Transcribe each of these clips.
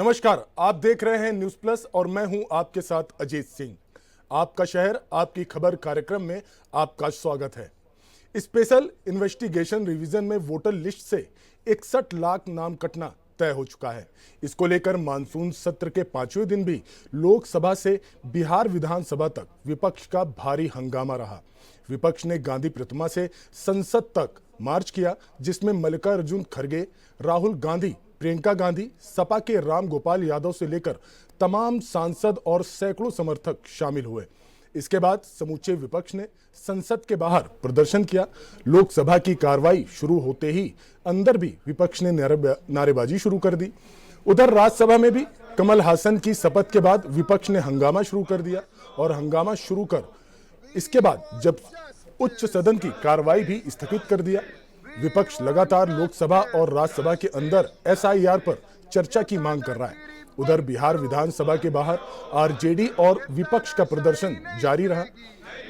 नमस्कार, आप देख रहे हैं न्यूज प्लस और मैं हूं आपके साथ अजीत सिंह। आपका शहर आपकी खबर कार्यक्रम में आपका स्वागत है। स्पेशल इन्वेस्टिगेशन रिवीजन में वोटर लिस्ट से 61 लाख नाम कटना तय हो चुका है। इसको लेकर मानसून सत्र के 5वें दिन भी लोकसभा से बिहार विधानसभा तक विपक्ष का भारी हंगामा रहा। विपक्ष ने गांधी प्रतिमा से संसद तक मार्च किया, जिसमें मल्लिकार्जुन खड़गे, राहुल गांधी, प्रियंका गांधी, सपा के राम गोपाल यादव से लेकर तमाम सांसद और सैकड़ों समर्थक शामिल हुए। इसके बाद समूचे विपक्ष ने संसद के बाहर प्रदर्शन किया। लोकसभा की कार्रवाई शुरू होते ही अंदर भी विपक्ष ने नारेबाजी शुरू कर दी। उधर राज्यसभा में भी कमल हासन की शपथ के बाद विपक्ष ने हंगामा शुरू कर दिया और हंगामा शुरू कर इसके बाद जब उच्च सदन की कार्रवाई भी स्थगित कर दिया। विपक्ष लगातार लोकसभा और राज्यसभा के अंदर एसआईआर पर चर्चा की मांग कर रहा है। उधर बिहार विधानसभा के बाहर आरजेडी और विपक्ष का प्रदर्शन जारी रहा।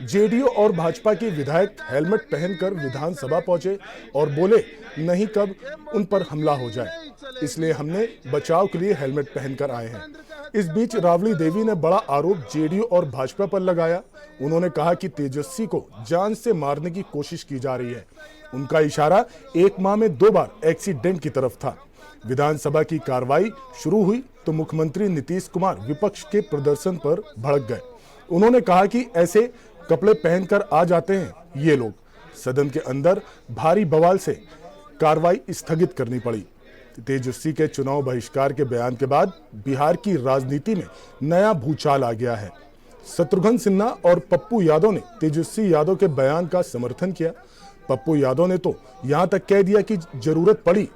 जेडीयू और भाजपा के विधायक हेलमेट पहनकर विधानसभा पहुंचे और बोले नहीं कब उन पर हमला हो जाए, इसलिए हमने बचाव के लिए हेलमेट पहनकर आए हैं। इस बीच राबड़ी देवी ने बड़ा आरोप जेडीयू और भाजपा पर लगाया। उन्होंने कहा कि तेजस्वी को जान से मारने की कोशिश की जा रही है। उनका इशारा एक माह में 2 बार एक्सीडेंट की तरफ था। विधानसभा की कार्रवाई शुरू हुई तो मुख्यमंत्री नीतीश कुमार विपक्ष के प्रदर्शन पर भड़क गए। उन्होंने कहा कि ऐसे कपड़े पहनकर आ जाते हैं ये लोग। सदन के अंदर भारी बवाल से कार्रवाई स्थगित करनी पड़ी। तेजस्वी के चुनाव बहिष्कार के बयान के बाद बिहार की राजनीति में नया भूचाल आ गया है। शत्रुघ्न सिन्हा और पप्पू यादव ने तेजस्वी यादव के बयान का समर्थन किया। पप्पू यादव ने तो यहां तक कह दिया कि जरूरत पड़ी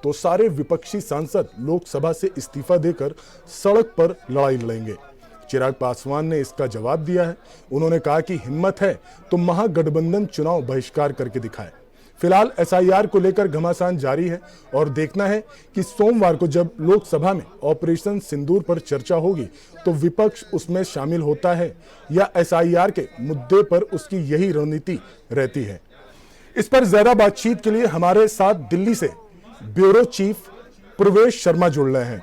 तो सारे विपक्षी सांसद लोकसभा से इस्तीफा देकर सड़क पर लड़ाई लड़ेंगे। चिराग पासवान ने इसका जवाब दिया है। उन्होंने कहा कि हिम्मत है तो महागठबंधन चुनाव बहिष्कार करके दिखाए। फिलहाल एसआईआर को लेकर घमासान जारी है और देखना है कि सोमवार को जब लोकसभा में ऑपरेशन सिंदूर पर चर्चा होगी तो विपक्ष उसमें शामिल होता है या एसआईआर के मुद्दे पर उसकी यही रणनीति रहती है। इस पर ज्यादा बातचीत के लिए हमारे साथ दिल्ली से ब्यूरो चीफ प्रवेश शर्मा जुड़ रहे हैं।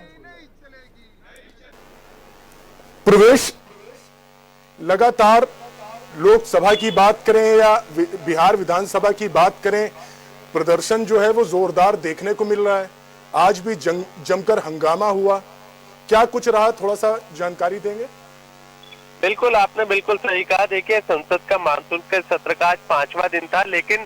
प्रवेश, लगातार लोकसभा की बात करें या बिहार विधानसभा की बात करें, प्रदर्शन जो है वो जोरदार देखने को मिल रहा है। आज भी जमकर हंगामा हुआ। क्या कुछ रहा, थोड़ा सा जानकारी देंगे? बिल्कुल, आपने बिल्कुल सही कहा। देखिए, संसद का मानसून के सत्र का आज 5वां दिन था, लेकिन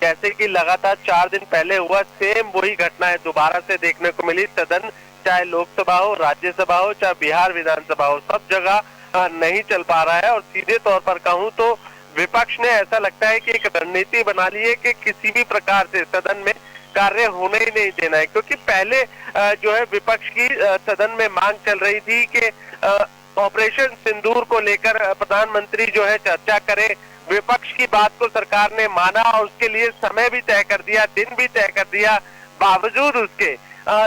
जैसे कि लगातार 4 दिन पहले हुआ, सेम वही घटनाएं दोबारा से देखने को मिली। सदन, चाहे लोकसभा हो, राज्यसभा हो, चाहे बिहार विधानसभा हो, सब जगह नहीं चल पा रहा है। और सीधे तौर पर कहूं तो विपक्ष ने ऐसा लगता है कि एक रणनीति बना ली है कि किसी भी प्रकार से सदन में कार्य होने ही नहीं देना है। क्योंकि पहले जो है विपक्ष की सदन में मांग चल रही थी कि ऑपरेशन सिंदूर को लेकर प्रधानमंत्री जो है चर्चा करे। विपक्ष की बात को सरकार ने माना और उसके लिए समय भी तय कर दिया, दिन भी तय कर दिया। बावजूद उसके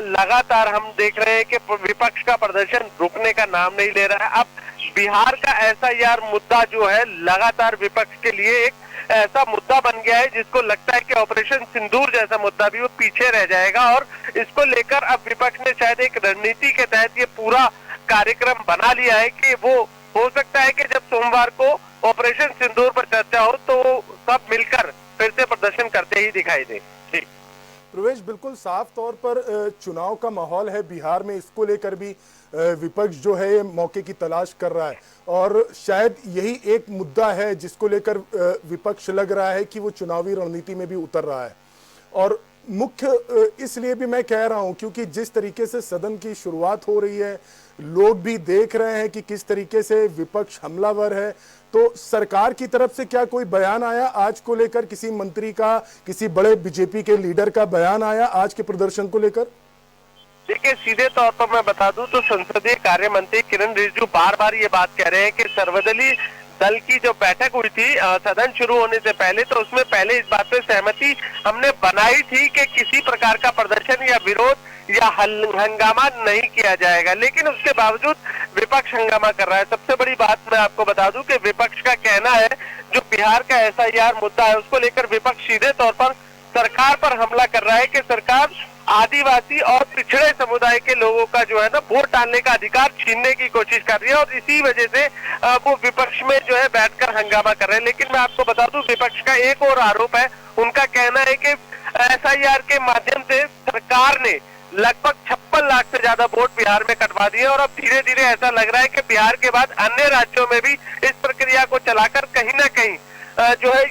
लगातार हम देख रहे हैं कि विपक्ष का प्रदर्शन रुकने का नाम नहीं ले रहा है। अब बिहार का एसआईआर मुद्दा जो है लगातार विपक्ष के लिए एक ऐसा मुद्दा बन गया है जिसको लगता है कि ऑपरेशन सिंदूर जैसा मुद्दा भी वो पीछे रह जाएगा। और इसको लेकर अब विपक्ष ने शायद एक रणनीति के तहत ये पूरा कार्यक्रम बना लिया है कि वो हो सकता है कि जब सोमवार को ऑपरेशन सिंदूर पर चर्चा हो तो सब मिलकर फिर से प्रदर्शन करते ही दिखाई दे। ठीक प्रवेश, बिल्कुल साफ तौर पर चुनाव का माहौल है बिहार में। इसको लेकर भी विपक्ष जो है मौके की तलाश कर रहा है और शायद यही एक मुद्दा है जिसको लेकर विपक्ष लग रहा है कि वो चुनावी रणनीति में भी उतर रहा है। और मुख्य इसलिए भी मैं कह रहा हूं क्योंकि जिस तरीके से सदन की शुरुआत हो रही है, लोग भी देख रहे हैं कि किस तरीके से विपक्ष हमलावर है। तो सरकार की तरफ से क्या कोई बयान आया आज को लेकर? किसी मंत्री का, किसी बड़े बीजेपी के लीडर का बयान आया आज के प्रदर्शन को लेकर? देखिए, सीधे तौर पर मैं बता दूं तो संसदीय कार्य मंत्री किरण रिजिजू बार बार ये बात कह रहे हैं कि सर्वदलीय दल की जो बैठक हुई थी सदन शुरू होने से पहले, तो उसमें पहले इस बात पे सहमति हमने बनाई थी कि किसी प्रकार का प्रदर्शन या विरोध या हंगामा नहीं किया जाएगा। लेकिन उसके बावजूद विपक्ष हंगामा कर रहा है। सबसे बड़ी बात मैं आपको बता दूं कि विपक्ष का कहना है जो बिहार का एसआईआर मुद्दा है उसको लेकर विपक्ष सीधे तौर पर सरकार पर हमला कर रहा है कि सरकार आदिवासी और पिछड़े समुदाय के लोगों का जो है ना वोट डालने का अधिकार छीनने की कोशिश कर रही है, और इसी वजह से वो विपक्ष में जो है बैठकर हंगामा कर रहे हैं। लेकिन मैं आपको बता दूं, विपक्ष का एक और आरोप है, उनका कहना है कि एसआईआर के माध्यम से सरकार ने लगभग 56 लाख से ज्यादा वोट बिहार में कटवा दिए, और अब धीरे धीरे ऐसा लग रहा है कि बिहार के बाद अन्य राज्यों में भी इस प्रक्रिया को चलाकर कहीं ना कहीं जो है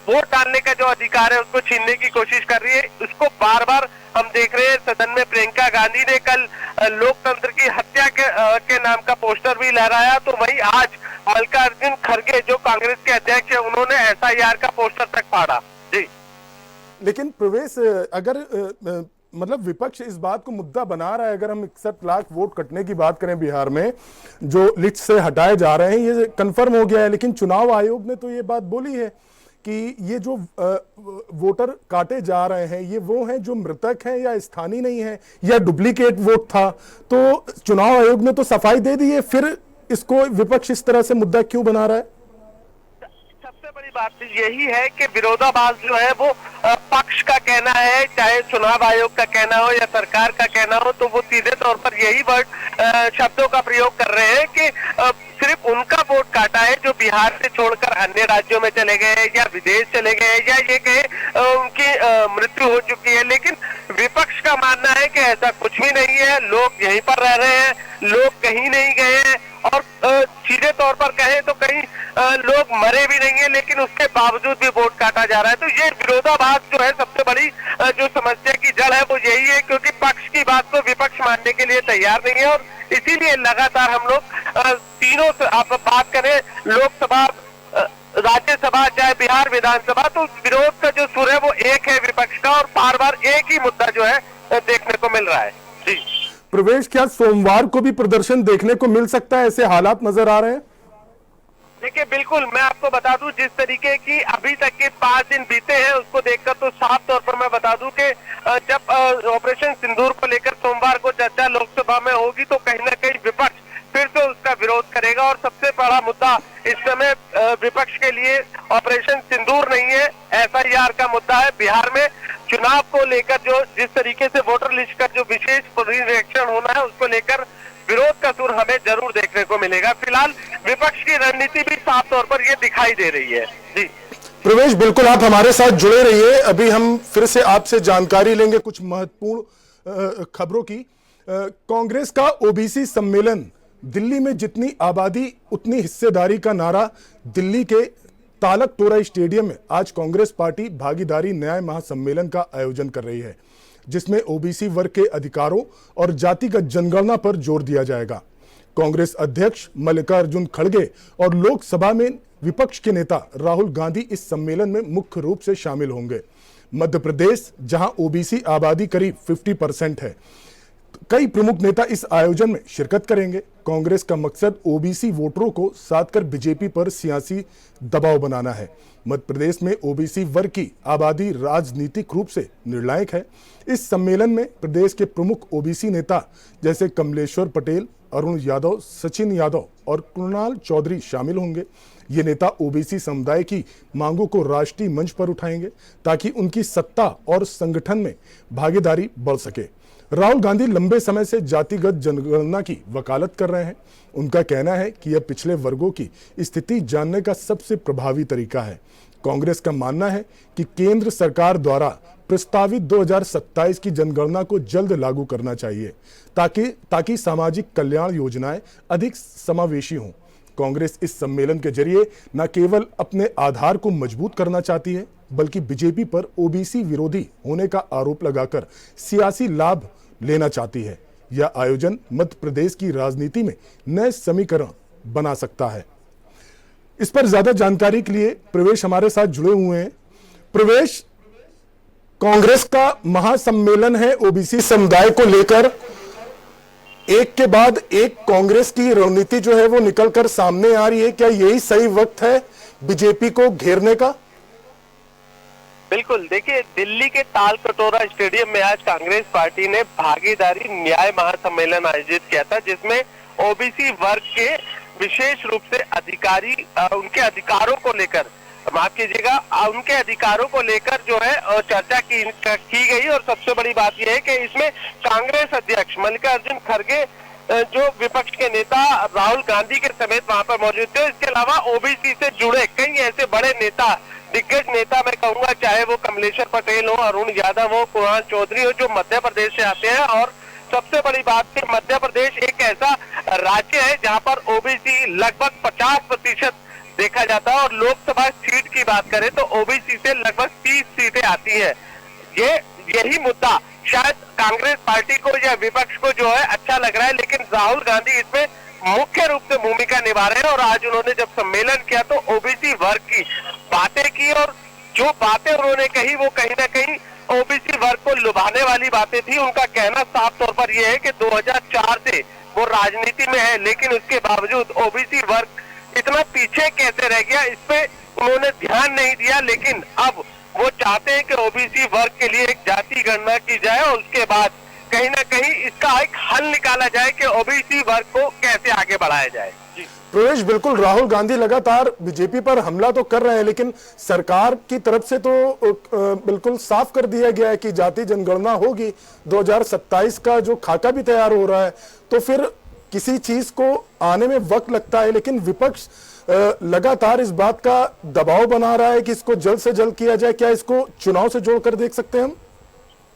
वोट डालने का जो अधिकार है उसको छीनने की कोशिश कर रही है। उसको बार बार हम देख रहे हैं। सदन में प्रियंका गांधी ने कल लोकतंत्र की हत्या के नाम का पोस्टर भी लहराया, तो वहीं आज मल्लिकार्जुन खड़गे जो कांग्रेस के अध्यक्ष है, उन्होंने एसआईआर का पोस्टर तक फाड़ा। जी, लेकिन प्रवेश, अगर मतलब विपक्ष इस बात को मुद्दा बना रहा है, अगर हम 61 लाख वोट कटने की बात करें बिहार में जो लिस्ट से हटाए जा रहे हैं, ये कंफर्म हो गया है, लेकिन चुनाव आयोग ने तो ये बात बोली है कि ये जो वोटर काटे जा रहे हैं ये वो हैं जो मृतक हैं या स्थानीय नहीं है या डुप्लीकेट वोट था। तो चुनाव आयोग ने तो सफाई दे दी है, फिर इसको विपक्ष इस तरह से मुद्दा क्यों बना रहा है? सबसे बड़ी बात यही है कि विरोधाभास जो है वो पक्ष का कहना है, चाहे चुनाव आयोग का कहना हो या सरकार का कहना हो, तो वो सीधे तौर पर यही वर्ड शब्दों का प्रयोग कर रहे हैं कि सिर्फ उनका वोट काटा है जो बिहार से छोड़कर अन्य राज्यों में चले गए या विदेश चले गए, या ये कहे उनकी मृत्यु हो चुकी है। लेकिन विपक्ष का मानना है कि ऐसा कुछ भी नहीं है, लोग यहीं पर रह रहे हैं, लोग कहीं नहीं गए हैं, और सीधे तौर पर कहें तो कहीं लोग मरे भी नहीं है, लेकिन उसके बावजूद भी वोट काटा जा रहा है। तो ये विरोधाभास जो है सबसे बड़ी जो समस्या की जड़ है वो यही है, क्योंकि पक्ष की बात को विपक्ष मानने के लिए तैयार नहीं है, और इसीलिए लगातार हम लोग तीनों से आप बात करें, लोकसभा, राज्यसभा, चाहे बिहार विधानसभा, तो विरोध का जो सुर है वो एक है विपक्ष का, और बार बार एक ही मुद्दा जो है देखने को मिल रहा है। जी प्रवेश, क्या सोमवार को भी प्रदर्शन देखने को मिल सकता है? ऐसे हालात नजर आ रहे हैं? देखिए, बिल्कुल, मैं आपको बता दूं, जिस तरीके की अभी तक के 5 दिन बीते हैं उसको देखकर तो साफ तौर पर मैं बता दूं कि जब ऑपरेशन सिंदूर को लेकर सोमवार को चर्चा लोकसभा में होगी तो कहीं ना कहीं विपक्ष फिर से उसका विरोध करेगा, और सबसे बड़ा मुद्दा इस समय विपक्ष के लिए ऑपरेशन सिंदूर नहीं है, एसआईआर का मुद्दा है। बिहार में चुनाव को लेकर जो जिस तरीके से वोटर लिस्ट का जो विशेष परिरक्षण होना है उसको लेकर विरोध का सुर हमें जरूर देखने को मिलेगा। फिलहाल विपक्ष की रणनीति भी साफ तौर पर ये दिखाई दे रही है। जी प्रवेश, बिल्कुल आप हमारे साथ जुड़े रहिए। अभी हम फिर से आपसे जानकारी लेंगे कुछ महत्वपूर्ण खबरों की। कांग्रेस का ओबीसी सम्मेलन, दिल्ली में जितनी आबादी उतनी हिस्सेदारी का नारा, दिल्ली के तालक टोरा स्टेडियम में आज कांग्रेस पार्टी भागीदारी न्याय महासम्मेलन का आयोजन कर रही है, जिसमें ओबीसी वर्ग के अधिकारों और जातिगत जनगणना पर जोर दिया जाएगा। कांग्रेस अध्यक्ष मल्लिकार्जुन खड़गे और लोकसभा में विपक्ष के नेता राहुल गांधी इस सम्मेलन में मुख्य रूप से शामिल होंगे। मध्य प्रदेश, जहां ओबीसी आबादी करीब 50% है, कई प्रमुख नेता इस आयोजन में शिरकत करेंगे। कांग्रेस का मकसद ओबीसी वोटरों को साध कर बीजेपी पर सियासी दबाव बनाना है। मध्य प्रदेश में ओबीसी वर्ग की आबादी राजनीतिक रूप से निर्णायक है। इस सम्मेलन में प्रदेश के प्रमुख ओबीसी नेता जैसे कमलेश्वर पटेल, अरुण यादव, सचिन यादव और कुणाल चौधरी शामिल होंगे। ये नेता ओबीसी समुदाय की मांगों को राष्ट्रीय मंच पर उठाएंगे ताकि उनकी सत्ता और संगठन में भागीदारी बढ़ सके। राहुल गांधी लंबे समय से जातिगत जनगणना की वकालत कर रहे हैं। उनका कहना है कि यह पिछले वर्गों की स्थिति जानने का सबसे प्रभावी तरीका है। कांग्रेस का मानना है कि केंद्र सरकार द्वारा प्रस्तावित 2027 की जनगणना को जल्द लागू करना चाहिए ताकि सामाजिक कल्याण योजनाएं अधिक समावेशी हों। कांग्रेस इस सम्मेलन के जरिए न केवल अपने आधार को मजबूत करना चाहती है, बल्कि बीजेपी पर ओबीसी विरोधी होने का आरोप लगाकर सियासी लाभ लेना चाहती है। यह आयोजन मध्य प्रदेश की राजनीति में नए समीकरण बना सकता है। इस पर ज्यादा जानकारी के लिए प्रवेश हमारे साथ जुड़े हुए हैं। प्रवेश, कांग्रेस का महासम्मेलन है ओबीसी समुदाय को लेकर, एक के बाद एक कांग्रेस की रणनीति जो है वो निकलकर सामने आ रही है। क्या यही सही वक्त है बीजेपी को घेरने का? बिल्कुल, देखिए, दिल्ली के ताल कटोरा स्टेडियम में आज कांग्रेस पार्टी ने भागीदारी न्याय महासम्मेलन आयोजित किया था, जिसमें ओबीसी वर्ग के विशेष रूप से अधिकारी उनके अधिकारों को लेकर माफ कीजिएगा, उनके अधिकारों को लेकर जो है चर्चा की गई। और सबसे बड़ी बात यह है कि इसमें कांग्रेस अध्यक्ष मल्लिकार्जुन खड़गे, जो विपक्ष के नेता राहुल गांधी के समेत वहां पर मौजूद थे। इसके अलावा ओबीसी से जुड़े कई ऐसे बड़े नेता, दिग्गज नेता मैं कहूंगा, चाहे वो कमलेश्वर पटेल हो, अरुण यादव हो, कुणाल चौधरी हो, जो मध्य प्रदेश से आते हैं। और सबसे बड़ी बात कि मध्य प्रदेश एक ऐसा राज्य है जहां पर ओबीसी लगभग 50% देखा जाता है। और लोकसभा सीट की बात करें तो ओबीसी से लगभग 30 सीटें आती हैं। यही मुद्दा शायद कांग्रेस पार्टी को या विपक्ष को जो है अच्छा लग रहा है, लेकिन राहुल गांधी इसमें मुख्य रूप से भूमिका निभा रहे हैं। और आज उन्होंने जब सम्मेलन किया तो ओबीसी वर्ग की बातें की, और जो बातें उन्होंने कही वो कहीं ना कहीं ओबीसी वर्ग को लुभाने वाली बातें थी। उनका कहना साफ तौर पर यह है कि 2004 से वो राजनीति में है, लेकिन उसके बावजूद ओबीसी वर्ग इतना पीछे कैसे रह गया, इस पे उन्होंने ध्यान नहीं दिया। लेकिन अब वो चाहते हैं कि ओबीसी वर्ग के लिए एक जाति गणना की जाए और उसके बाद कहीं ना कहीं इसका एक हल निकाला जाए कि ओबीसी वर्ग को कैसे आगे बढ़ाया जाए। प्रवेश, बिल्कुल राहुल गांधी लगातार बीजेपी पर हमला तो कर रहे हैं, लेकिन सरकार की तरफ से तो बिल्कुल साफ कर दिया गया है कि जाति जनगणना होगी। 2027 का जो खाका भी तैयार हो रहा है, तो फिर किसी चीज को आने में वक्त लगता है, लेकिन विपक्ष लगातार इस बात का दबाव बना रहा है कि इसको जल्द से जल्द किया जाए। क्या इसको चुनाव से जोड़कर देख सकते हैं हम?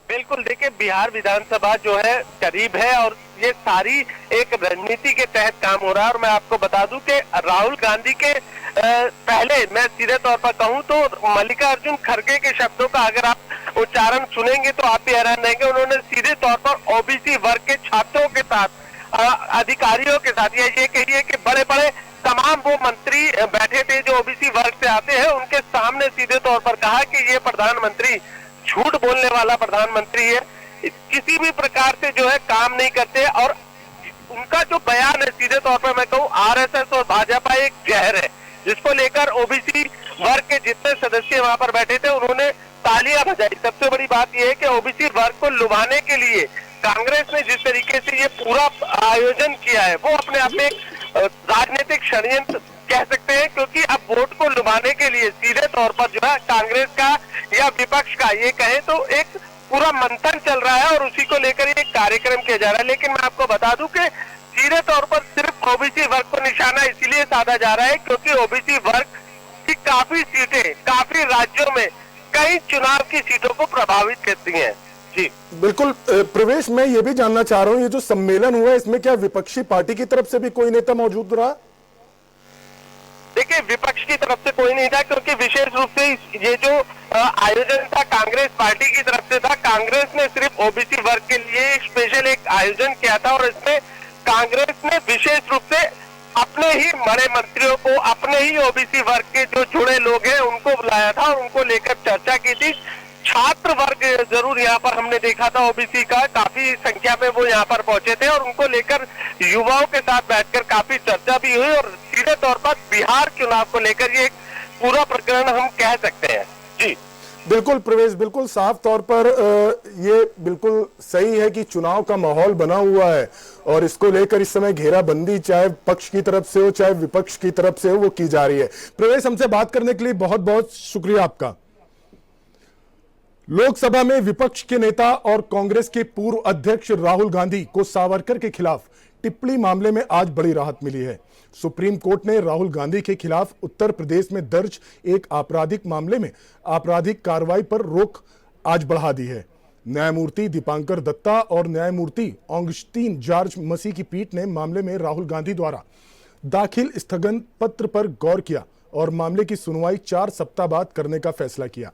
बिल्कुल, देखिए बिहार विधानसभा जो है करीब है और ये सारी एक रणनीति के तहत काम हो रहा है। और मैं आपको बता दूं कि राहुल गांधी के पहले मैं सीधे तौर पर कहूं तो मल्लिकार्जुन खड़गे के शब्दों का अगर आप उच्चारण सुनेंगे तो आप भी हैरान रहेंगे। उन्होंने सीधे तौर पर ओबीसी वर्ग के छात्रों के साथ, अधिकारियों के साथ, या ये कहिए कि बड़े बड़े तमाम वो मंत्री बैठे थे जो ओबीसी वर्ग से आते हैं, उनके सामने सीधे तौर पर कहा कि ये प्रधानमंत्री झूठ बोलने वाला प्रधानमंत्री है, किसी भी प्रकार से जो है काम नहीं करते। और उनका जो बयान है सीधे तौर पर मैं कहूँ आरएसएस और भाजपा एक जहर है, जिसको लेकर ओबीसी वर्ग के जितने सदस्य वहां पर बैठे थे उन्होंने तालियां बजाई। सबसे बड़ी बात यह है कि ओबीसी वर्ग को लुभाने के लिए कांग्रेस ने जिस तरीके से ये पूरा आयोजन किया है वो अपने आप में एक राजनीतिक षड्यंत्र कह सकते हैं, क्योंकि अब वोट को लुभाने के लिए सीधे तौर पर जो है कांग्रेस का या विपक्ष का ये कहे तो एक पूरा मंथन चल रहा है और उसी को लेकर ये कार्यक्रम किया जा रहा है। लेकिन मैं आपको बता दूं कि सीधे तौर पर सिर्फ ओबीसी वर्ग को निशाना इसलिए साधा जा रहा है क्योंकि ओबीसी वर्ग की काफी सीटें काफी राज्यों में कई चुनाव की सीटों को प्रभावित करती हैं। जी बिल्कुल प्रवेश, मैं ये भी जानना चाह रहा हूँ, ये जो सम्मेलन हुआ है इसमें क्या विपक्षी पार्टी की तरफ से भी कोई नेता मौजूद रहा? देखिए, विपक्ष की तरफ से कोई नहीं था, क्योंकि विशेष रूप से ये जो आयोजन था कांग्रेस पार्टी की तरफ से था। कांग्रेस ने सिर्फ ओबीसी वर्ग के लिए स्पेशल एक आयोजन किया था और इसमें कांग्रेस ने विशेष रूप से अपने ही बड़े मंत्रियों को, अपने ही ओबीसी वर्ग के जो जुड़े लोग हैं उनको बुलाया था और उनको लेकर चर्चा की थी। छात्र वर्ग जरूर यहाँ पर हमने देखा था ओबीसी का, काफी संख्या में वो यहाँ पर पहुंचे थे और उनको लेकर युवाओं के साथ बैठकर काफी चर्चा भी हुई। और सीधे तौर पर बिहार चुनाव को लेकर ये एक पूरा प्रकरण हम कह सकते हैं। जी बिल्कुल प्रवेश, बिल्कुल साफ तौर पर ये बिल्कुल सही है कि चुनाव का माहौल बना हुआ है और इसको लेकर इस समय घेराबंदी चाहे पक्ष की तरफ से हो चाहे विपक्ष की तरफ से हो वो की जा रही है। प्रवेश, हमसे बात करने के लिए बहुत बहुत शुक्रिया आपका। लोकसभा में विपक्ष के नेता और कांग्रेस के पूर्व अध्यक्ष राहुल गांधी को सावरकर के खिलाफ टिप्पणी मामले में आज बड़ी राहत मिली है। सुप्रीम कोर्ट ने राहुल गांधी के खिलाफ उत्तर प्रदेश में दर्ज एक आपराधिक मामले में आपराधिक कार्रवाई पर रोक आज बढ़ा दी है। न्यायमूर्ति दीपांकर दत्ता और न्यायमूर्ति ऑगस्टीन जॉर्ज मसी की पीठ ने मामले में राहुल गांधी द्वारा दाखिल स्थगन पत्र पर गौर किया और मामले की सुनवाई 4 सप्ताह बाद करने का फैसला किया।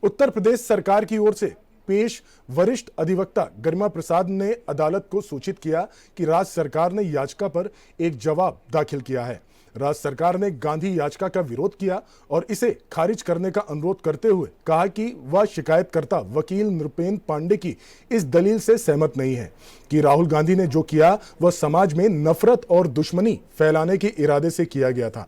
उत्तर प्रदेश सरकार की ओर से पेश वरिष्ठ अधिवक्ता गरिमा प्रसाद ने अदालत को सूचित किया कि राज्य सरकार ने याचिका पर एक जवाब दाखिल किया है। राज्य सरकार ने गांधी याचिका का विरोध किया और इसे खारिज करने का अनुरोध करते हुए कहा कि वह शिकायतकर्ता वकील नृपेंद्र पांडे की इस दलील से सहमत नहीं है कि राहुल गांधी ने जो किया वह समाज में नफरत और दुश्मनी फैलाने के इरादे से किया गया था।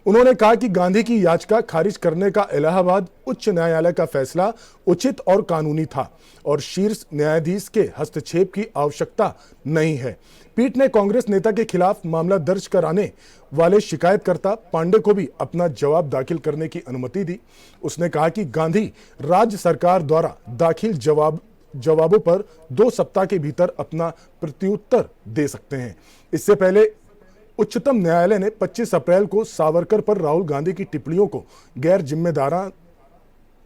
उन्होंने कहा कि गांधी की याचिका खारिज करने का इलाहाबाद उच्च न्यायालय का फैसला उचित और कानूनी था और शीर्ष न्यायाधीश के हस्तक्षेप की आवश्यकता नहीं है। पीठ ने कांग्रेस नेता के खिलाफ मामला दर्ज कराने वाले शिकायतकर्ता पांडे को भी अपना जवाब दाखिल करने की अनुमति दी। उसने कहा कि गांधी राज्य सरकार द्वारा दाखिल जवाबों पर 2 सप्ताह के भीतर अपना प्रत्युत्तर दे सकते हैं। इससे पहले उच्चतम न्यायालय ने 25 अप्रैल को सावरकर पर राहुल गांधी की टिप्पणियों को गैर जिम्मेदाराना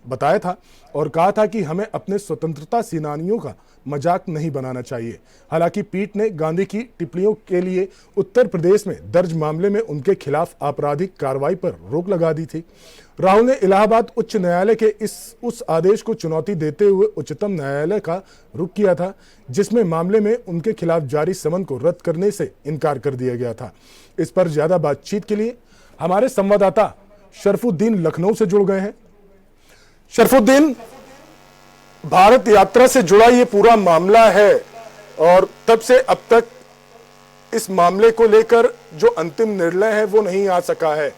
बताया था और कहा था कि हमें अपने स्वतंत्रता सेनानियों का मजाक नहीं बनाना चाहिए। हालांकि पीठ ने गांधी की टिप्पणियों के लिए उत्तर प्रदेश में दर्ज मामले में उनके खिलाफ आपराधिक कार्रवाई पर रोक लगा दी थी। राहुल ने इलाहाबाद उच्च न्यायालय के उस आदेश को चुनौती देते हुए उच्चतम न्यायालय का रुख किया था जिसमें मामले में उनके खिलाफ जारी समन को रद्द करने से इनकार कर दिया गया था। इस पर ज्यादा बातचीत के लिए हमारे संवाददाता शरफुद्दीन लखनऊ से जुड़ गए हैं। शरफुद्दीन, भारत यात्रा से जुड़ा ये पूरा मामला है और तब से अब तक इस मामले को लेकर जो अंतिम निर्णय है वो नहीं आ सका है।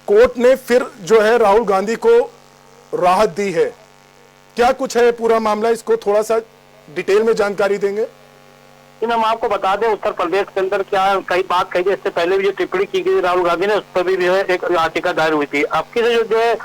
कोर्ट ने फिर जो है राहुल गांधी को राहत दी है। क्या कुछ है पूरा मामला, इसको थोड़ा सा डिटेल में जानकारी देंगे? हम आपको बता दें, उत्तर प्रदेश के अंदर क्या कई बात कही, इससे पहले भी जो टिप्पणी की गई राहुल गांधी ने, उस पर भी जो है एक याचिका दायर हुई थी। आपकी जो है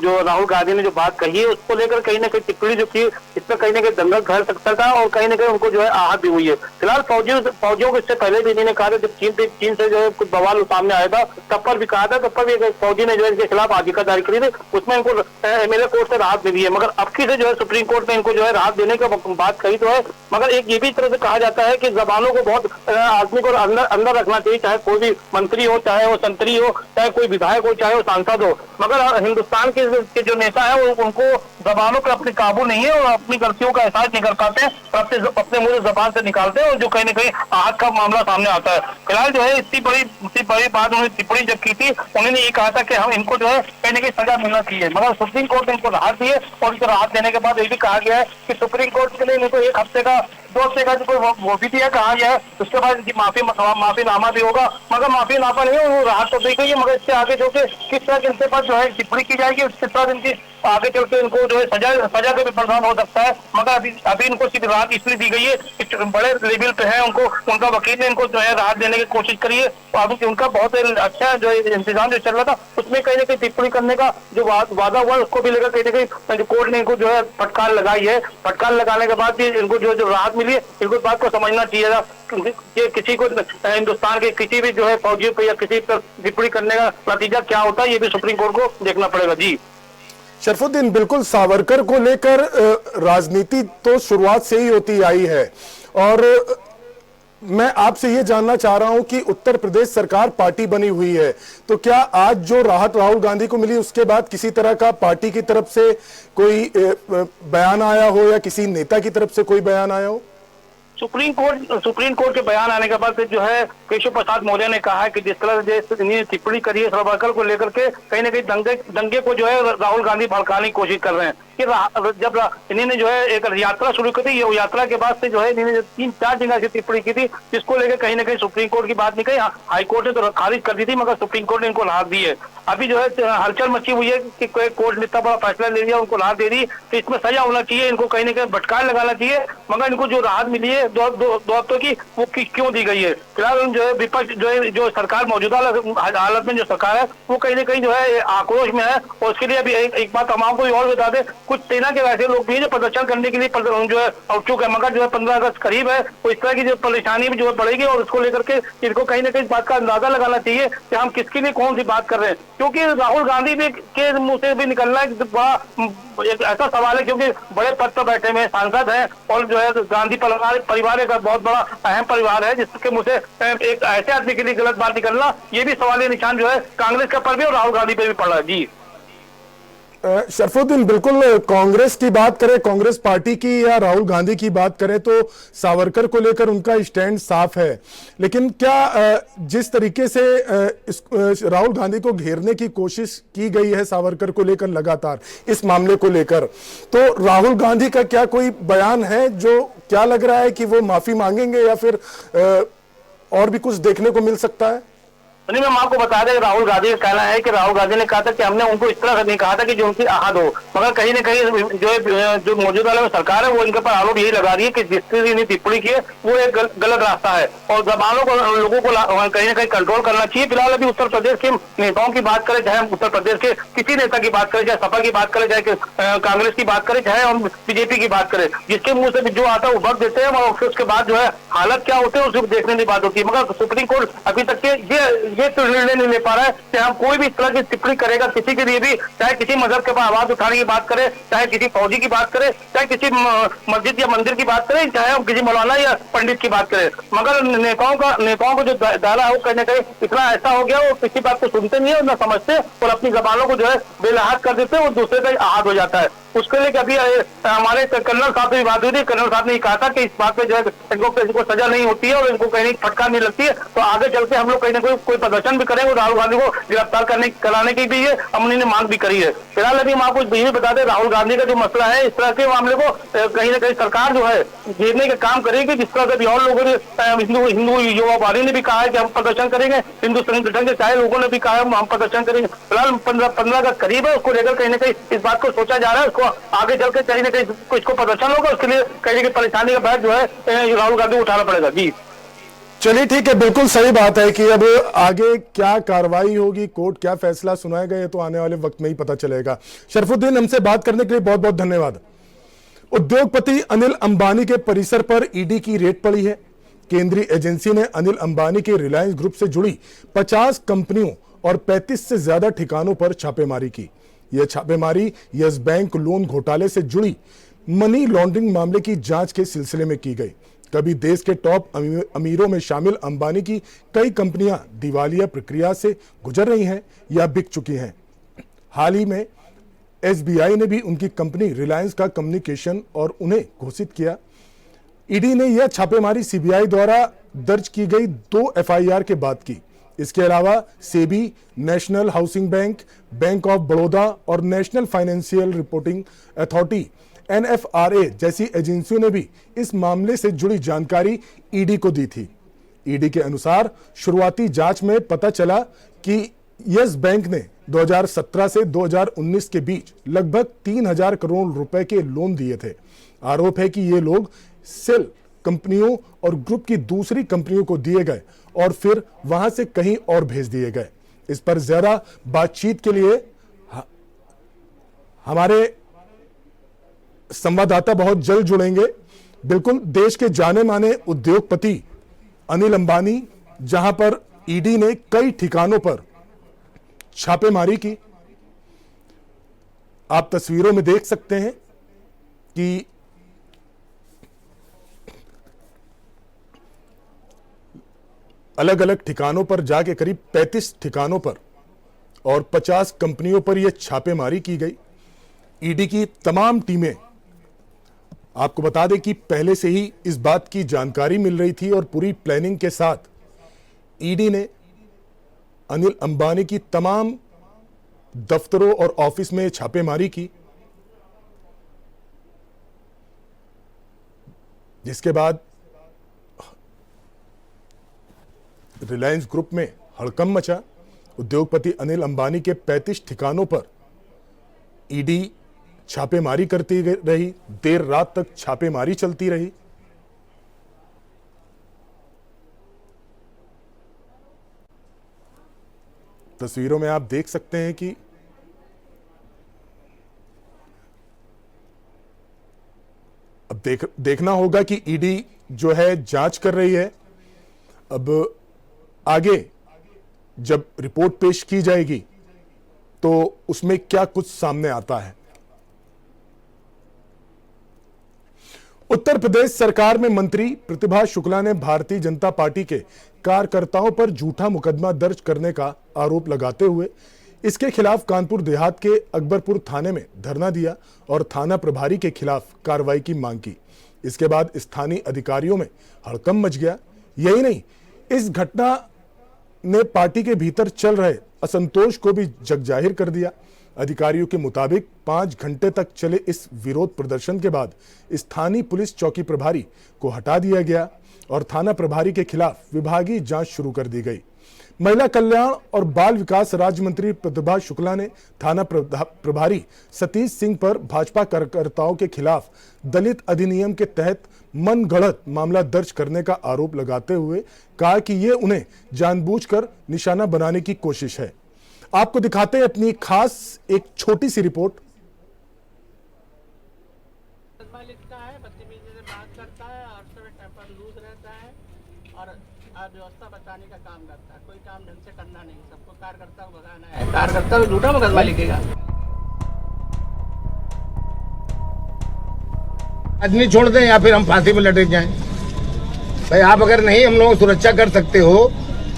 जो राहुल गांधी ने जो बात कही है उसको लेकर कहीं ना कहीं टिप्पणी जो की, इसमें कहीं ना कहीं दंगल घर सकता था और कहीं ना कहीं उनको जो है आहत भी हुई है। फिलहाल फौजियों को इससे पहले भी इन्होंने कहा था, जब चीन से जो है कुछ बवाल सामने आया था तब पर भी कहा था, तब पर भी फौजी ने जो है इसके खिलाफ याचिका दायर करी थी, उसमें इनको एमएलए कोर्ट से राहत मिली है। मगर अब की से जो है सुप्रीम कोर्ट ने इनको जो है राहत देने की बात कही तो है, मगर एक ये भी तरह से कहा जाता है कि जबानों को बहुत आदमी को अंदर रखना चाहिए, चाहे कोई भी मंत्री हो, चाहे वो संतरी हो, चाहे कोई विधायक हो, चाहे वो सांसद हो। मगर हिंदुस्तान के जो नेता है वो उनको जबानों पर अपने काबू नहीं है और अपनी गलतियों का एहसास नहीं कर पाते हैं, अपने मुंह से जबान से निकालते हैं और जो कहीं ना कहीं आहत का मामला सामने आता है। फिलहाल जो है इतनी बड़ी बात उन्होंने टिप्पणी जब की थी, उन्होंने ये कहा था कि हम इनको जो है कहीं ना कहीं सजा मिलना चाहिए। मगर सुप्रीम कोर्ट ने इनको राहत दी है और इनको राहत देने के बाद ये भी कहा गया है कि सुप्रीम कोर्ट के लिए इनको 1 हफ्ते का 2 हफ्ते का जो कोई वो भी दिया कहा गया है, उसके बाद इनकी माफीनामा भी होगा। मगर माफीनामा नहीं है, वो राहत तो दी गई है, मगर इससे आगे जो कि किस तरह इनके पास जो है टिप्पणी की जाएगी, उसके साथ इनकी आगे चल के इनको जो है सजा का भी प्रावधान हो सकता है। मगर अभी इनको सिर्फ राहत इसलिए दी गई है कि बड़े लेवल पे है, उनका वकील ने इनको जो है राहत देने की कोशिश करी है। अभी उनका बहुत अच्छा जो इंतजाम जो चल रहा था उसमें कहीं ना कहीं टिप्पणी करने का जो वादा हुआ उसको भी लेकर कहीं ना कहीं कोर्ट ने इनको जो है फटकार लगाई है। फटकार लगाने के बाद भी इनको जो राहत मिली है, इनको बात को समझना चाहिए था कि किसी को हिंदुस्तान के किसी भी जो है फौजियों पर या किसी पर टिप्पणी करने का नतीजा क्या होता है, ये भी सुप्रीम कोर्ट को देखना पड़ेगा। जी शरफुद्दीन, बिल्कुल सावरकर को लेकर राजनीति तो शुरुआत से ही होती आई है और मैं आपसे ये जानना चाह रहा हूं कि उत्तर प्रदेश सरकार पार्टी बनी हुई है, तो क्या आज जो राहत राहुल गांधी को मिली उसके बाद किसी तरह का पार्टी की तरफ से कोई बयान आया हो या किसी नेता की तरफ से कोई बयान आया हो? सुप्रीम कोर्ट के बयान आने के बाद जो है केशव प्रसाद मौर्य ने कहा है कि जिस तरह से इन्हें टिप्पणी करी है सावरकर को लेकर के, कहीं ना कहीं दंगे को जो है राहुल गांधी भड़काने की कोशिश कर रहे हैं। कि जब इन्होंने जो है एक यात्रा शुरू की थी, ये यात्रा के बाद से जो है इन्होंने 3-4 जगह से टिप्पणी की थी, जिसको लेकर कहीं ना कहीं सुप्रीम कोर्ट की बात नहीं कही। हाई कोर्ट ने तो खारिज कर दी थी, मगर सुप्रीम कोर्ट ने इनको राहत दी है। अभी जो है हलचल मची हुई है कि कोर्ट ने इतना बड़ा फैसला ले लिया, उनको राहत दे दी कि इसमें सजा होना चाहिए, इनको कहीं ना कहीं भटकार लगाना चाहिए। मगर इनको जो राहत मिली है 2 हफ्तों की, वो क्यों दी गई है? फिलहाल जो है विपक्ष जो सरकार मौजूदा हालत में जो सरकार है वो कहीं ना कहीं जो है आक्रोश में है। और उसके लिए अभी एक बात तमाम को और बता दें, कुछ सेना के वैसे लोग भी हैं जो प्रदर्शन करने के लिए जो है उत्सुक है, मगर जो है 15 अगस्त करीब है, तो इस तरह की जो परेशानी भी जो है बढ़ेगी और उसको लेकर के इनको कहीं ना कहीं इस बात का अंदाजा लगाना चाहिए कि हम किसके लिए कौन सी बात कर रहे हैं। क्योंकि राहुल गांधी भी के मुंह से भी निकलना है बड़ा एक ऐसा सवाल है, क्योंकि बड़े पद पर बैठे हुए सांसद हैं और जो है गांधी परिवार का बहुत बड़ा अहम परिवार है, जिसके मुंह से एक ऐसे आदमी के लिए गलत बात निकलना, ये भी सवालिया निशान जो है कांग्रेस का पर भी और राहुल गांधी पे भी पड़ रहा है। जी शरफुद्दीन, बिल्कुल कांग्रेस की बात करें, कांग्रेस पार्टी की या राहुल गांधी की बात करें तो सावरकर को लेकर उनका स्टैंड साफ है। लेकिन क्या जिस तरीके से राहुल गांधी को घेरने की कोशिश की गई है सावरकर को लेकर लगातार इस मामले को लेकर, तो राहुल गांधी का क्या कोई बयान है जो क्या लग रहा है कि वो माफी मांगेंगे या फिर और भी कुछ देखने को मिल सकता है? सुनिए, मैं आपको बता दें, राहुल गांधी का कहना है कि राहुल गांधी ने कहा था कि हमने उनको इस तरह से नहीं कहा था कि जो उनकी आहत हो, मगर कहीं ना कहीं जो मौजूदा वाला सरकार है वो इनके पर आरोप यही लगा रही है कि जिसकी टिप्पणी की है वो एक गलत रास्ता है और जबानों को लोगों को कहीं ना कहीं कंट्रोल करना चाहिए। फिलहाल अभी उत्तर प्रदेश के नेताओं की बात करें, चाहे उत्तर प्रदेश के किसी नेता की बात करें, चाहे सपा की बात करें, चाहे कांग्रेस की बात करें, चाहे हम बीजेपी की बात करें, जिसके मुंह से जो आता है वो वक्त देते हैं और फिर उसके बाद जो है हालत क्या होते हैं उसको देखने की बात होती है। मगर सुप्रीम कोर्ट अभी तक के ये तो निर्णय नहीं ले पा रहा है कि हम कोई भी इस तरह की टिप्पणी करेगा किसी के लिए भी, चाहे किसी मजहब के ऊपर आवाज उठाने की बात करें, चाहे किसी फौजी की बात करें, चाहे किसी मस्जिद या मंदिर की बात करें, चाहे हम किसी मौलाना या पंडित की बात करें। मगर नेताओं को जो दायरा है वो कहीं ना कहीं इतना ऐसा हो गया, वो किसी बात को सुनते नहीं है, न समझते और अपनी जबानों को जो है बेलहात कर देते हैं और दूसरे का आहत हो जाता है। उसके लिए अभी हमारे कर्नल साहब से बात हुई थी, कर्नल साहब ने कहा था कि इस बात पे जो है इनको सजा नहीं होती है और इनको कहीं फटकार नहीं लगती है, तो आगे चल के हम लोग कहीं ना कोई प्रदर्शन भी करेंगे। राहुल गांधी को गिरफ्तार कराने की भी ये हमने मांग भी करी है। फिलहाल अभी हम आपको यही बता दें, राहुल गांधी का जो मसला है, इस तरह के मामले को कहीं ना कहीं सरकार जो है घेरने का काम करेगी, जिस तरह से भी और लोगों ने हिंदू युवा पार्टी ने भी कहा है कि हम प्रदर्शन करेंगे, हिंदू संगठन के चाहे लोगों ने भी कहा है हम प्रदर्शन करेंगे। फिलहाल 15 का करीब है, उसको लेकर कहीं ना कहीं इस बात को सोचा जा रहा है, उसको आगे चल के कहीं ना कहीं इसको प्रदर्शन होगा, उसके लिए कहीं ना परेशानी का बैग जो है राहुल गांधी को उठाना पड़ेगा। जी चलिए ठीक है, बिल्कुल सही बात है कि अब आगे क्या कार्रवाई होगी, कोर्ट क्या फैसला सुनाएगा, ये तो आने वाले वक्त में ही पता चलेगा। शरफुद्दीन, हमसे बात करने के लिए बहुत बहुत धन्यवाद। उद्योगपति अनिल अंबानी के परिसर पर ईडी की रेड पड़ी है। केंद्रीय एजेंसी ने अनिल अंबानी के रिलायंस ग्रुप से जुड़ी 50 कंपनियों और 35 से ज्यादा ठिकानों पर छापेमारी की। यह छापेमारी यस बैंक लोन घोटाले से जुड़ी मनी लॉन्ड्रिंग मामले की जांच के सिलसिले में की गई। कभी देश के टॉप अमीरों में शामिल अंबानी की कई कंपनियां दिवालिया प्रक्रिया से गुजर रही हैं या बिक चुकी हैं। हाल ही में एसबीआई ने भी उनकी कंपनी रिलायंस का कम्युनिकेशन और उन्हें घोषित किया। ईडी ने यह छापेमारी सीबीआई द्वारा दर्ज की गई 2 एफआईआर के बाद की। इसके अलावा SEBI, national housing bank, bank of Baroda और national financial reporting authority NFRA जैसी एजेंसियों ने भी इस मामले से जुड़ी जानकारी ईडी को दी थी। ईडी के अनुसार शुरुआती जांच में पता चला कि यस बैंक ने 2017 से 2019 के बीच लगभग 3000 करोड़ रुपए के लोन दिए थे। आरोप है कि ये लोग सेल कंपनियों और ग्रुप की दूसरी कंपनियों को दिए गए और फिर वहां से कहीं और भेज दिए गए। इस पर ज्यादा बातचीत के लिए हमारे संवाददाता बहुत जल्द जुड़ेंगे। बिल्कुल, देश के जाने माने उद्योगपति अनिल अंबानी, जहां पर ईडी ने कई ठिकानों पर छापेमारी की। आप तस्वीरों में देख सकते हैं कि अलग अलग ठिकानों पर जाके करीब 35 ठिकानों पर और 50 कंपनियों पर यह छापेमारी की गई। ईडी की तमाम टीमें, आपको बता दें कि पहले से ही इस बात की जानकारी मिल रही थी और पूरी प्लानिंग के साथ ईडी ने अनिल अंबानी की तमाम दफ्तरों और ऑफिस में छापेमारी की, जिसके बाद रिलायंस ग्रुप में हड़कंप मचा। उद्योगपति अनिल अंबानी के 35 ठिकानों पर ईडी छापेमारी करती रही। देर रात तक छापेमारी चलती रही। तस्वीरों में आप देख सकते हैं कि अब देखना होगा कि ईडी जो है जांच कर रही है। अब आगे जब रिपोर्ट पेश की जाएगी तो उसमें क्या कुछ सामने आता है। उत्तर प्रदेश सरकार में मंत्री प्रतिभा शुक्ला ने भारतीय जनता पार्टी के कार्यकर्ताओं पर झूठा मुकदमा दर्ज करने का आरोप लगाते हुए इसके खिलाफ कानपुर देहात के अकबरपुर थाने में धरना दिया और थाना प्रभारी के खिलाफ कार्रवाई की मांग की। इसके बाद स्थानीय अधिकारियों में हड़कंप मच गया। यही नहीं, इस घटना ने पार्टी के भीतर चल रहे असंतोष को भी जगजाहिर कर दिया। अधिकारियों के मुताबिक 5 घंटे तक चले इस विरोध प्रदर्शन के बाद स्थानीय पुलिस चौकी प्रभारी को हटा दिया गया और थाना प्रभारी के खिलाफ विभागीय जांच शुरू कर दी गई। महिला कल्याण और बाल विकास राज्य मंत्री प्रतिभा शुक्ला ने थाना प्रभारी सतीश सिंह पर भाजपा कार्यकर्ताओं के खिलाफ दलित अधिनियम के तहत मनगढ़ंत मामला दर्ज करने का आरोप लगाते हुए कहा कि ये उन्हें जानबूझकर निशाना बनाने की कोशिश है। आपको दिखाते हैं अपनी खास एक छोटी सी रिपोर्ट। लिखता है, बदतमीजी से बात करता है और सब टेम्पर लूज रहता है और व्यवस्था बचाने का काम करता है। कोई काम ढंग से करना नहीं, सबको कार्यकर्ता को भगाना है। कार्यकर्ता को झूठा मुकदमा लिखेगा। आदमी छोड़ दें या फिर हम फांसी में लटक जाएं। भाई आप अगर नहीं हम लोग सुरक्षा कर सकते हो,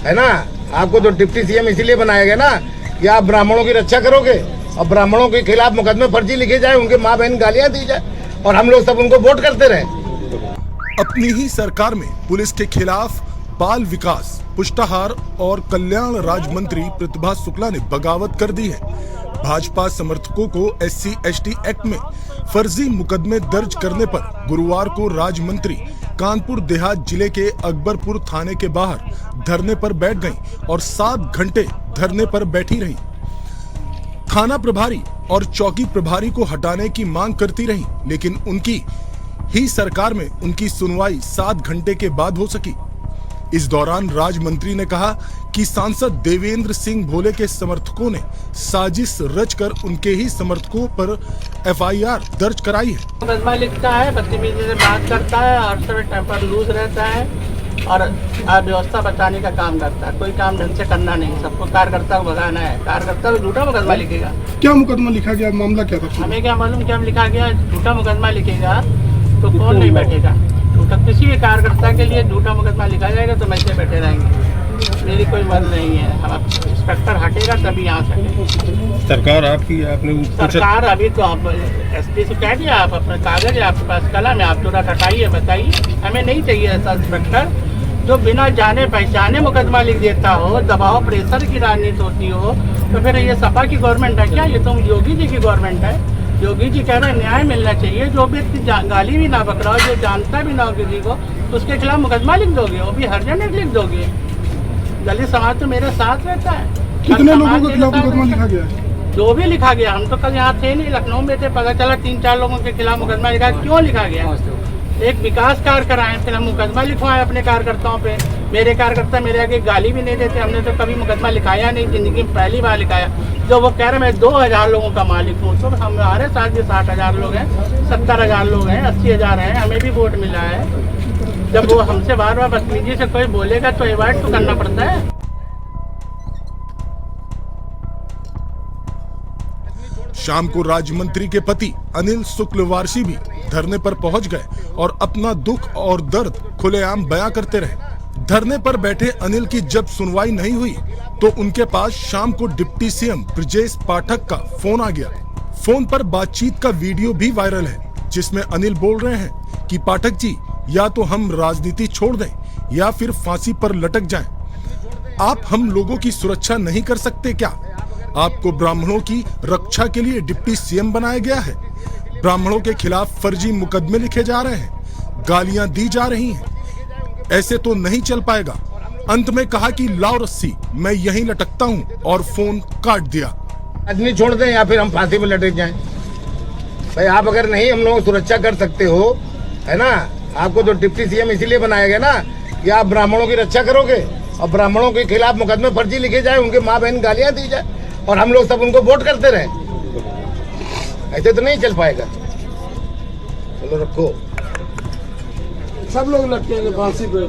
है ना, आपको तो डिप्टी सीएम इसीलिए बनाया गया ना कि आप ब्राह्मणों की रक्षा करोगे और ब्राह्मणों के खिलाफ मुकदमे फर्जी लिखे जाए, उनके माँ बहन गालियां दी जाए और हम लोग सब उनको वोट करते रहे। अपनी ही सरकार में पुलिस के खिलाफ बाल विकास, पुष्टाहार और कल्याण राज्य मंत्री प्रतिभा शुक्ला ने बगावत कर दी है। भाजपा समर्थकों को SC/ST एक्ट में फर्जी मुकदमे दर्ज करने पर गुरुवार को राज्य मंत्री कानपुर देहात जिले के अकबरपुर थाने के बाहर धरने पर बैठ गईं और 7 घंटे धरने पर बैठी रहीं। थाना प्रभारी और चौकी प्रभारी को हटाने की मांग करती रहीं, लेकिन उनकी ही सरकार में उनकी सुनवाई 7 घंटे के बाद हो सकी। इस दौरान राज्य मंत्री ने कहा कि सांसद देवेंद्र सिंह भोले के समर्थकों ने साजिश रचकर उनके ही समर्थकों पर FIR दर्ज कराई है। मुकदमा लिखता है, बदतमीजी से बात करता है और सब टेम्पर लूज रहता है और व्यवस्था बचाने का काम करता है। कोई काम ढंग से करना नहीं, सबको कार्यकर्ता को भगाना है। कार्यकर्ता को झूठा मुकदमा लिखेगा। क्या मुकदमा लिखा गया, मामला क्या था? हमें क्या मालूम क्या लिखा गया। झूठा मुकदमा लिखेगा तो कौन नहीं बैठेगा। झूठा किसी भी कार्यकर्ता के लिए झूठा मुकदमा लिखा जाएगा तो वैसे बैठे रहेंगे। मेरी कोई मत नहीं है। हम इंस्पेक्टर हटेगा तभी यहाँ से। सरकार आपकी, आपने सरकार अभी तो आप SP से कह दिया, आप अपने कागज है, आपके पास कलम है, आप तुरंत हटाइए, बताइए। हमें नहीं चाहिए ऐसा इंस्पेक्टर जो बिना जाने पहचाने मुकदमा लिख देता हो। दबाव प्रेशर की राजनीति होती हो तो फिर ये सपा की गवर्नमेंट है क्या? ये तो योगी जी की गवर्नमेंट है। योगी जी कह रहे हैं न्याय मिलना चाहिए। जो व्यक्ति गाली भी ना पकड़ा हो, जो जानता भी ना हो किसी को, तो उसके खिलाफ मुकदमा लिख दोगे, वो भी हर जगह लिख दोगे। दलित समाज तो मेरे साथ रहता है। कितने लोगों के खिलाफ मुकदमा लिखा गया है? जो भी लिखा गया, हम तो कल यहाँ थे नहीं, लखनऊ में थे, पता चला 3-4 लोगों के खिलाफ मुकदमा लिखा। क्यों लिखा गया? एक विकास कार्य कराए, फिर हम मुकदमा लिखवाए अपने कार्यकर्ताओं पे। मेरे कार्यकर्ता मेरे आगे गाली भी नहीं देते। हमने तो कभी मुकदमा लिखाया नहीं, जिंदगी में पहली बार लिखाया। जो वो कह रहे मैं 2000 लोगों का मालिक हूँ, तो हमारे साथ भी 60,000 लोग हैं, 70,000 लोग हैं, 80,000 हैं, हमें भी वोट मिला है। जब वो हमसे बार बार बदतमीजी से कोई बोलेगा तो अवॉइड तो करना पड़ता है। शाम को राज्य मंत्री के पति अनिल शुक्लवारसी भी धरने पर पहुंच गए और अपना दुख और दर्द खुलेआम बयां करते रहे। धरने पर बैठे अनिल की जब सुनवाई नहीं हुई तो उनके पास शाम को डिप्टी सीएम ब्रजेश पाठक का फोन आ गया। फोन पर बातचीत का वीडियो भी वायरल है, जिसमें अनिल बोल रहे हैं कि पाठक जी, या तो हम राजनीति छोड़ दें या फिर फांसी पर लटक जाएं। आप हम लोगों की सुरक्षा नहीं कर सकते क्या? आपको ब्राह्मणों की रक्षा के लिए डिप्टी सीएम बनाया गया है। ब्राह्मणों के खिलाफ फर्जी मुकदमे लिखे जा रहे हैं, गालियां दी जा रही हैं। ऐसे तो नहीं चल पाएगा। अंत में कहा कि लाओ रस्सी, मैं यहीं लटकता हूं और फोन काट दिया। आदमी छोड़ दें या फिर हम फांसी में लटक जाएं। भाई आप अगर नहीं हम लोग सुरक्षा कर सकते हो, है ना, आपको तो डिप्टी सीएम इसीलिए बनाया गया ना कि आप ब्राह्मणों की रक्षा करोगे और ब्राह्मणों के खिलाफ मुकदमे फर्जी लिखे जाए, उनके माँ बहन गालियां दी जाए और हम लोग सब उनको वोट करते रहे। ऐसे तो नहीं चल पाएगा। चलो रखो, सब लोग लटकेंगे फांसी पे।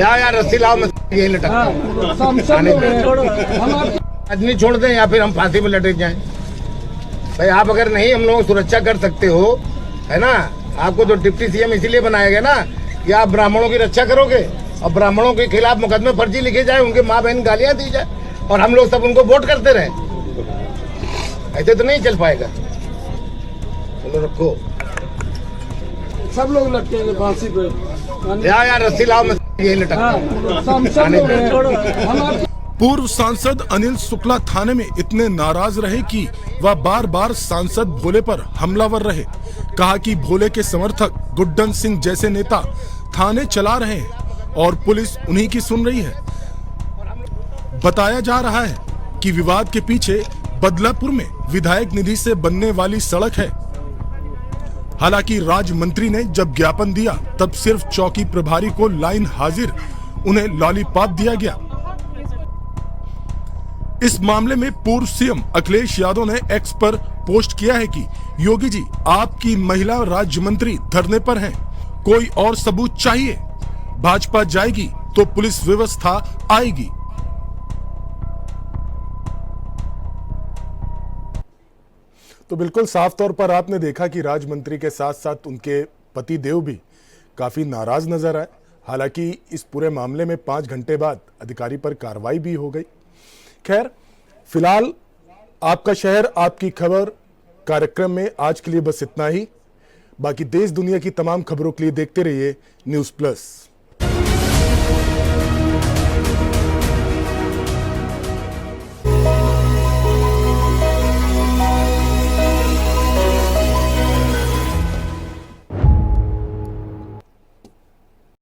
यार रस्सी लाओ, मैं यही लटकता हूँ। आदमी छोड़ दें या फिर हम फांसी में लटक जाएं। भाई आप अगर नहीं हम लोग सुरक्षा कर सकते हो, है ना, आपको तो डिप्टी सीएम इसीलिए बनाया गया ना कि आप ब्राह्मणों की रक्षा करोगे और ब्राह्मणों के खिलाफ मुकदमे फर्जी लिखे जाए, उनके माँ बहन गालियां दी जाए और हम लोग सब उनको वोट करते रहे। ऐसे तो नहीं चल पाएगा। चलो रखो, सब लोग लटकेंगे फांसी पे। यार रस्सी लाओ, मैं यही लटकता हूँ। पूर्व सांसद अनिल शुक्ला थाने में इतने नाराज रहे कि वह बार बार सांसद भोले पर हमलावर रहे। कहा कि भोले के समर्थक गुड्डन सिंह जैसे नेता थाने चला रहे हैं और पुलिस उन्हीं की सुन रही है। बताया जा रहा है कि विवाद के पीछे बदलापुर में विधायक निधि से बनने वाली सड़क है। हालांकि राज्य मंत्री ने जब ज्ञापन दिया तब सिर्फ चौकी प्रभारी को लाइन हाजिर उन्हें लॉलीपॉप दिया गया। इस मामले में पूर्व सीएम अखिलेश यादव ने एक्स पर पोस्ट किया है कि योगी जी, आपकी महिला राज्य मंत्री धरने पर हैं, कोई और सबूत चाहिए, भाजपा जाएगी तो पुलिस व्यवस्था आएगी। तो बिल्कुल साफ तौर पर आपने देखा कि राज्य मंत्री के साथ साथ उनके पति देव भी काफी नाराज नजर आए। हालांकि इस पूरे मामले में 5 घंटे बाद अधिकारी पर कार्रवाई भी हो गई। खैर, फिलहाल आपका शहर आपकी खबर कार्यक्रम में आज के लिए बस इतना ही। बाकी देश दुनिया की तमाम खबरों के लिए देखते रहिए न्यूज़ प्लस।